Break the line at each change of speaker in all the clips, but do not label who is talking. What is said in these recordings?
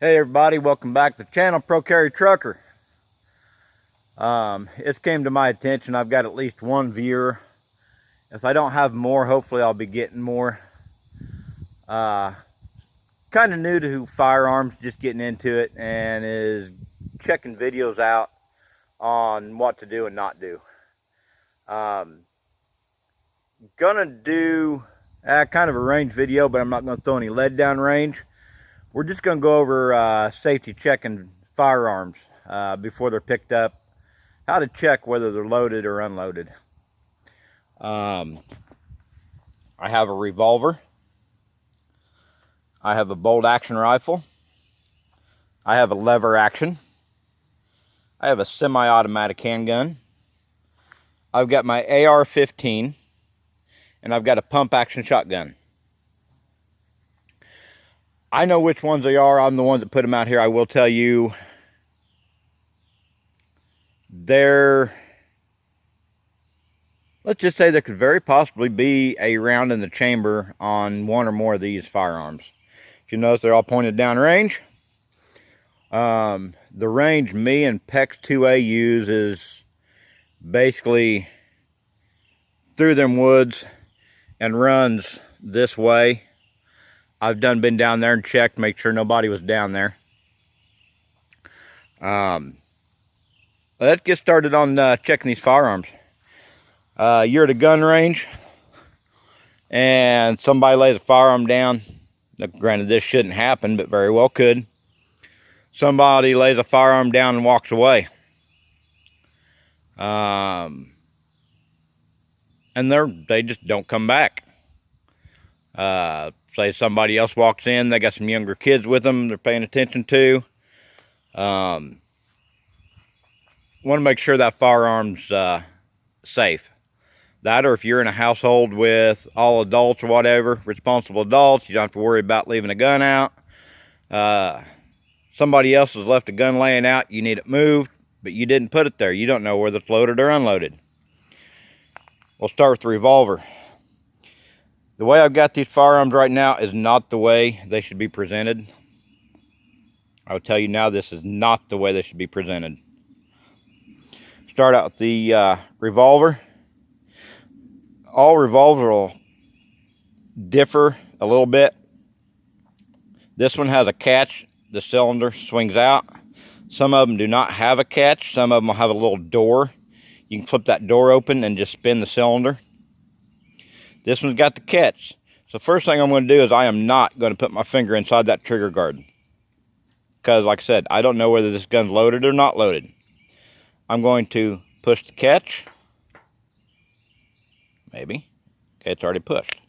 Hey everybody, welcome back to the channel, Pro Carry Trucker. It's came to my attention I've got at least one viewer. If I don't have more, hopefully I'll be getting more. Kind of new to firearms, just getting into it, and is checking videos out on what to do and not do. Gonna do kind of a range video, but I'm not gonna throw any lead down range. We're just going to go over safety checking firearms before they're picked up. How to check whether they're loaded or unloaded. I have a revolver. I have a bolt action rifle. I have a lever action. I have a semi-automatic handgun. I've got my AR-15. And I've got a pump action shotgun. I know which ones they are. I'm the one that put them out here. I will tell you, let's just say there could very possibly be a round in the chamber on one or more of these firearms. If you notice, they're all pointed down range. The range me and PEX 2A use is basically through them woods and runs this way. I've been down there and checked, make sure nobody was down there. Let's get started on checking these firearms. You're at a gun range and somebody lays a firearm down. Now, granted, this shouldn't happen, but very well could. Somebody lays a firearm down and walks away. And they just don't come back. Say somebody else walks in, they got some younger kids with them they're paying attention to. Want to make sure that firearm's safe. That, or if you're in a household with all adults or whatever, responsible adults, you don't have to worry about leaving a gun out. Somebody else has left a gun laying out, you need it moved, but you didn't put it there. You don't know whether it's loaded or unloaded. We'll start with the revolver. The way I've got these firearms right now is not the way they should be presented. I will tell you now, this is not the way they should be presented. Start out with the revolver. All revolvers will differ a little bit. This one has a catch. The cylinder swings out. Some of them do not have a catch. Some of them will have a little door. You can flip that door open and just spin the cylinder. This one's got the catch. So first thing I'm going to do is I am not going to put my finger inside that trigger guard. Because like I said, I don't know whether this gun's loaded or not loaded. I'm going to push the catch. Maybe. Okay, it's already pushed.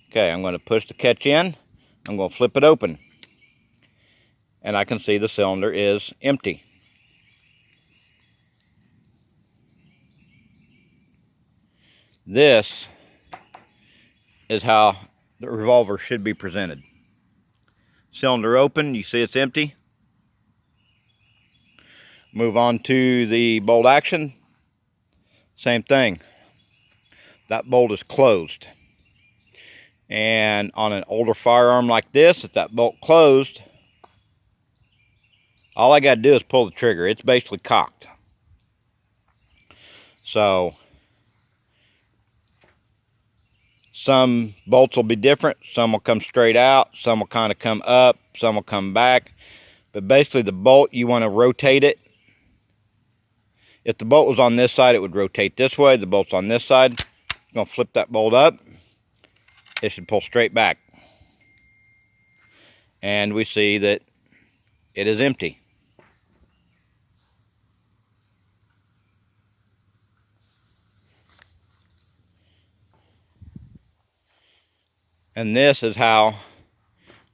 Okay, I'm going to push the catch in. I'm going to flip it open. And I can see the cylinder is empty. This is how the revolver should be presented. Cylinder open, you see it's empty. Move on to the bolt action. Same thing. That bolt is closed. And on an older firearm like this, if that bolt closed, all I got to do is pull the trigger. It's basically cocked. So some bolts will be different. Some will come straight out. Some will kind of come up. Some will come back. But basically the bolt, you want to rotate it. If the bolt was on this side, it would rotate this way. The bolt's on this side. I'm going to flip that bolt up. It should pull straight back. And we see that it is empty. And this is how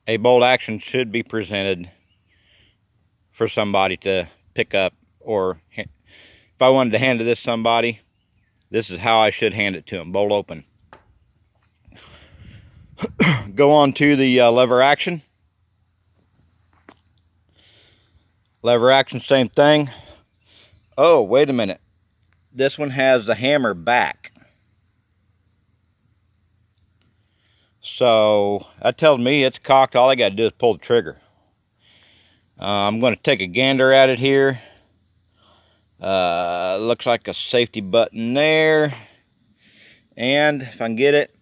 a bolt action should be presented for somebody to pick up. Or if I wanted to hand this to somebody, this is how I should hand it to them, bolt open. Go on to the lever action. Lever action, same thing. Oh, wait a minute. This one has the hammer back. So that tells me it's cocked. All I got to do is pull the trigger. I'm going to take a gander at it here. Looks like a safety button there. And if I can get it,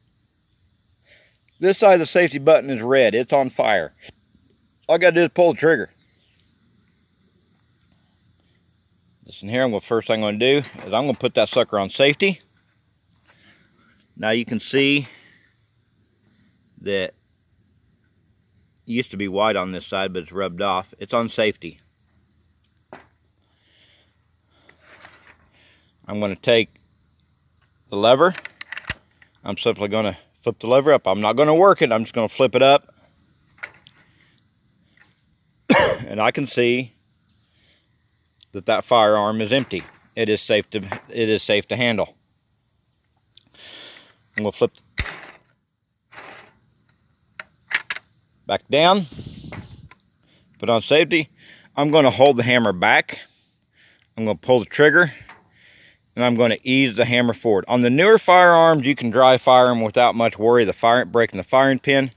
this side of the safety button is red. It's on fire. All I got to do is pull the trigger. Listen here, first thing I'm going to do is I'm going to put that sucker on safety. Now you can see that it used to be white on this side, but it's rubbed off. It's on safety. I'm going to take the lever. I'm simply going to flip the lever up. I'm not going to work it. I'm just going to flip it up. And I can see that firearm is empty. It is safe to handle. I'm going to flip back down. Put on safety. I'm going to hold the hammer back. I'm going to pull the trigger. And I'm going to ease the hammer forward. On the newer firearms, you can dry fire them without much worry breaking the firing pin.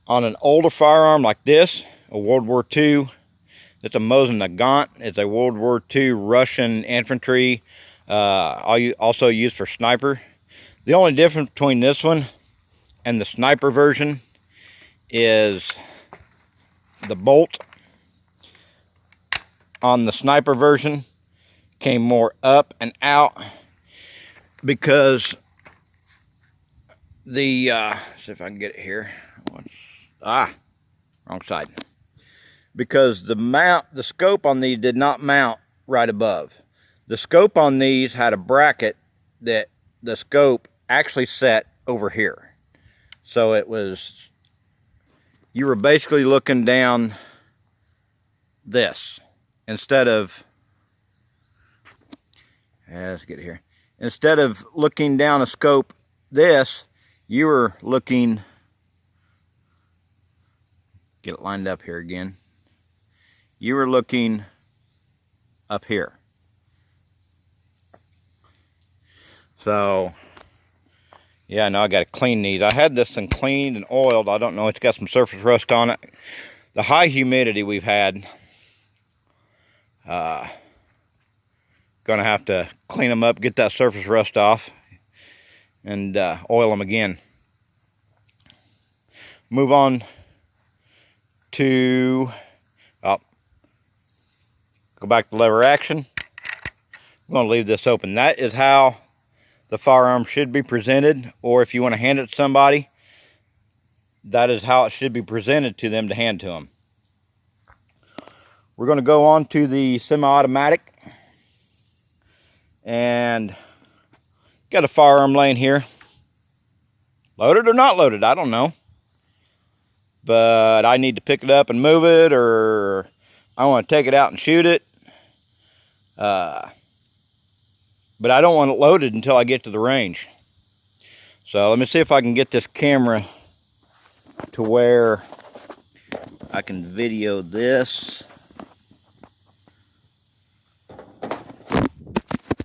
On an older firearm like this, a World War II, it's a Mosin Nagant. It's a World War II Russian infantry, also used for sniper. The only difference between this one and the sniper version is the bolt on the sniper version came more up and out because the see if I can get it here. Wrong side. Because the scope on these did not mount right above. The scope on these had a bracket that the scope actually set over here. So you were basically looking down this instead of, let's get it here. Instead of looking down a scope this, you were looking, get it lined up here again. You were looking up here. So, yeah, now I got to clean these. I had this thing cleaned and oiled. I don't know, it's got some surface rust on it. The high humidity we've had, gonna have to clean them up, get that surface rust off, and oil them again. Move on to, go back to lever action. I'm gonna leave this open. That is how the firearm should be presented, or if you want to hand it to somebody, that is how it should be presented to them to hand to them. We're going to go on to the semi-automatic, and got a firearm laying here, loaded or not loaded, I don't know, but I need to pick it up and move it, or I want to take it out and shoot it. But I don't want it loaded until I get to the range. So let me see if I can get this camera to where I can video this.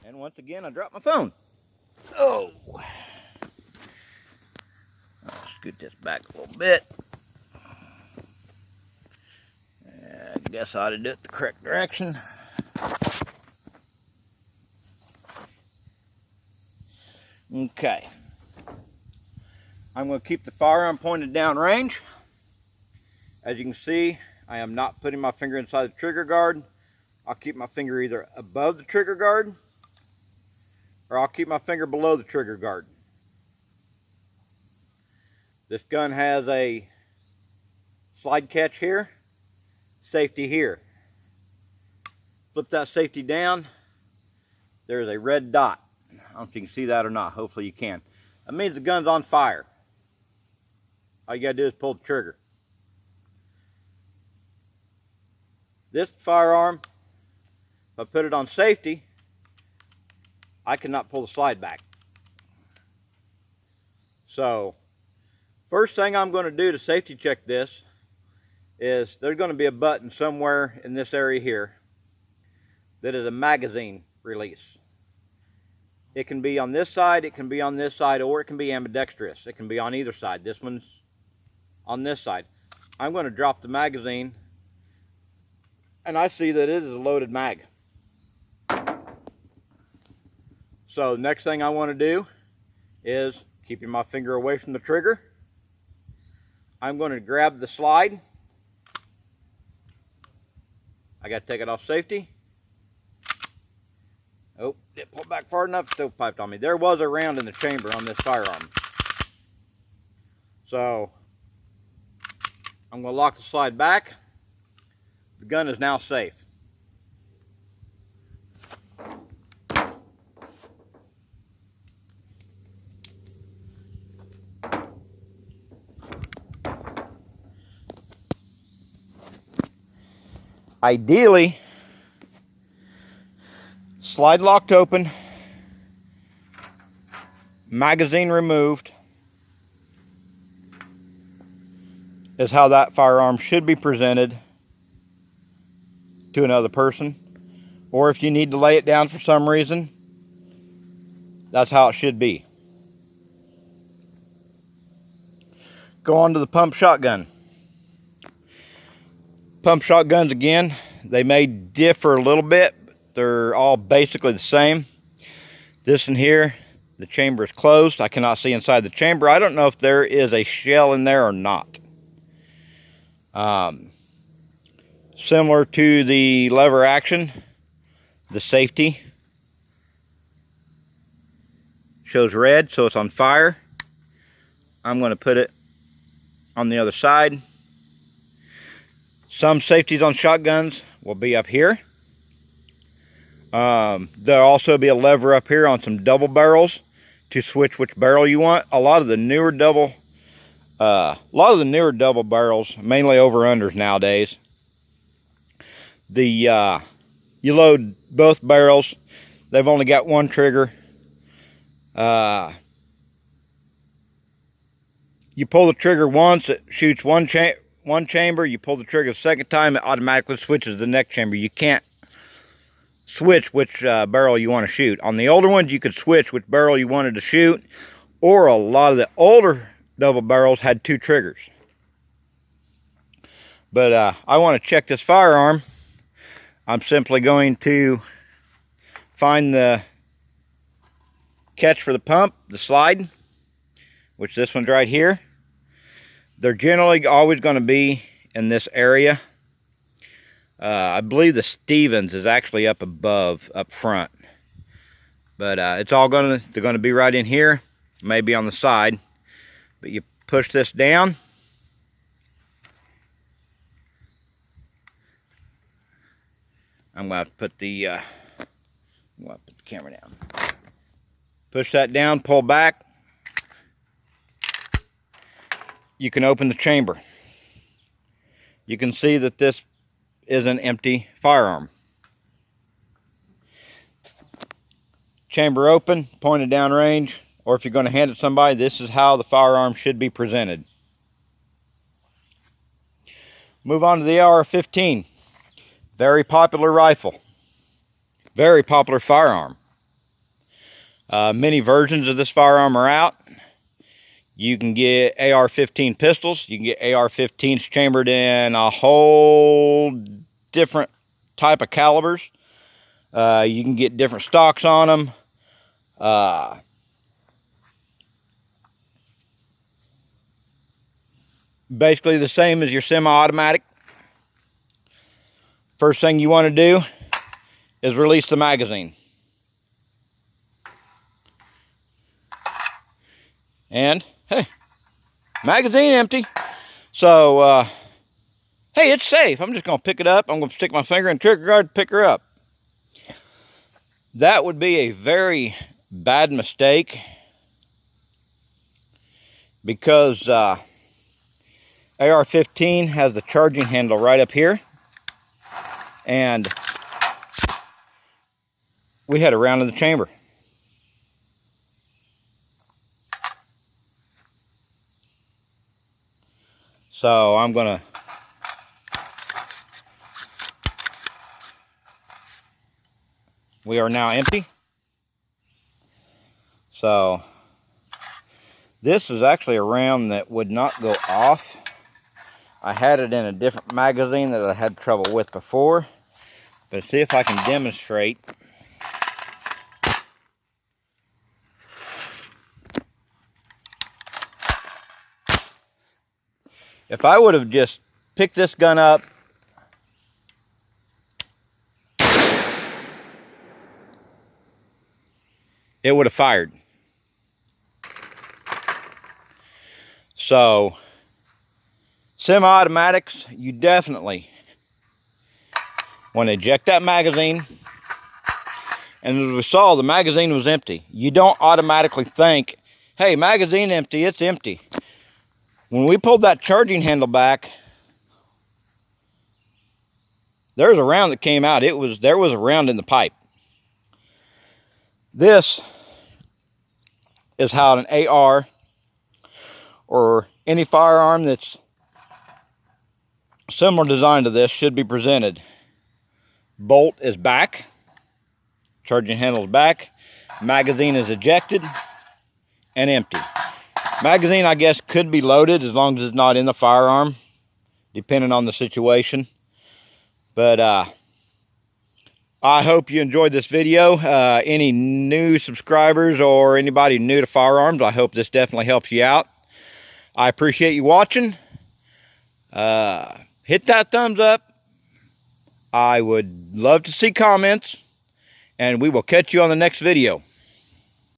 And once again, I dropped my phone. Oh. I'll scoot this back a little bit. I guess I ought to do it the correct direction. Okay, I'm going to keep the firearm pointed down range. As you can see, I am not putting my finger inside the trigger guard. I'll keep my finger either above the trigger guard, or I'll keep my finger below the trigger guard. This gun has a slide catch here, safety here. Flip that safety down, there's a red dot. I don't know if you can see that or not. Hopefully you can. That means the gun's on fire. All you gotta do is pull the trigger. This firearm, if I put it on safety, I cannot pull the slide back. So, first thing I'm going to do to safety check this is there's going to be a button somewhere in this area here that is a magazine release. It can be on this side, it can be on this side, or it can be ambidextrous. It can be on either side. This one's on this side. I'm going to drop the magazine and I see that it is a loaded mag. So next thing I want to do is, keeping my finger away from the trigger, I'm going to grab the slide. I got to take it off safety. Oh, it pulled back far enough, still piped on me. There was a round in the chamber on this firearm. So I'm going to lock the slide back. The gun is now safe. Ideally, slide locked open, magazine removed, is how that firearm should be presented to another person. Or if you need to lay it down for some reason, that's how it should be. Go on to the pump shotgun. Pump shotguns, again, they may differ a little bit, but they're all basically the same. This in here, the chamber is closed. I cannot see inside the chamber. I don't know if there is a shell in there or not. Similar to the lever action, the safety shows red, so it's on fire. I'm going to put it on the other side. Some safeties on shotguns will be up here. There'll also be a lever up here on some double barrels to switch which barrel you want. A lot of the newer double barrels, mainly over-unders nowadays, you load both barrels. They've only got one trigger. You pull the trigger once, it shoots one chamber. You pull the trigger the second time, it automatically switches to the next chamber. You can't switch which barrel you want to shoot. On the older ones, you could switch which barrel you wanted to shoot, or a lot of the older double barrels had two triggers. But I want to check this firearm. I'm simply going to find the catch for the pump, the slide, which this one's right here. They're generally always going to be in this area. I believe the Stevens is actually up above, up front. But they're going to be right in here, maybe on the side. But you push this down. I'm going to put the camera down. Push that down, pull back. You can open the chamber. You can see that this is an empty firearm. Chamber open, pointed down range, or if you're going to hand it to somebody, this is how the firearm should be presented. Move on to the AR-15. Very popular rifle. Very popular firearm. Many versions of this firearm are out. You can get AR-15 pistols. You can get AR-15s chambered in a whole different type of calibers. You can get different stocks on them. Basically the same as your semi-automatic. First thing you want to do is release the magazine. And, hey, magazine empty. So, hey, it's safe. I'm just going to pick it up. I'm going to stick my finger in the trigger guard, pick her up. That would be a very bad mistake, because AR-15 has the charging handle right up here. And we had a round in the chamber. So I'm gonna we are now empty. So this is actually a round that would not go off. I had it in a different magazine that I had trouble with before. But see if I can demonstrate. If I would have just picked this gun up it would have fired. So, semi-automatics, you definitely want to eject that magazine. And as we saw, the magazine was empty. You don't automatically think, hey, magazine empty, it's empty. When we pulled that charging handle back, there's a round that came out. There was a round in the pipe. This is how an AR or any firearm that's similar design to this should be presented. Bolt is back, charging handle is back, magazine is ejected and empty. Magazine, I guess, could be loaded as long as it's not in the firearm, depending on the situation. But I hope you enjoyed this video. Any new subscribers or anybody new to firearms, I hope this definitely helps you out. I appreciate you watching. Hit that thumbs up. I would love to see comments. And we will catch you on the next video.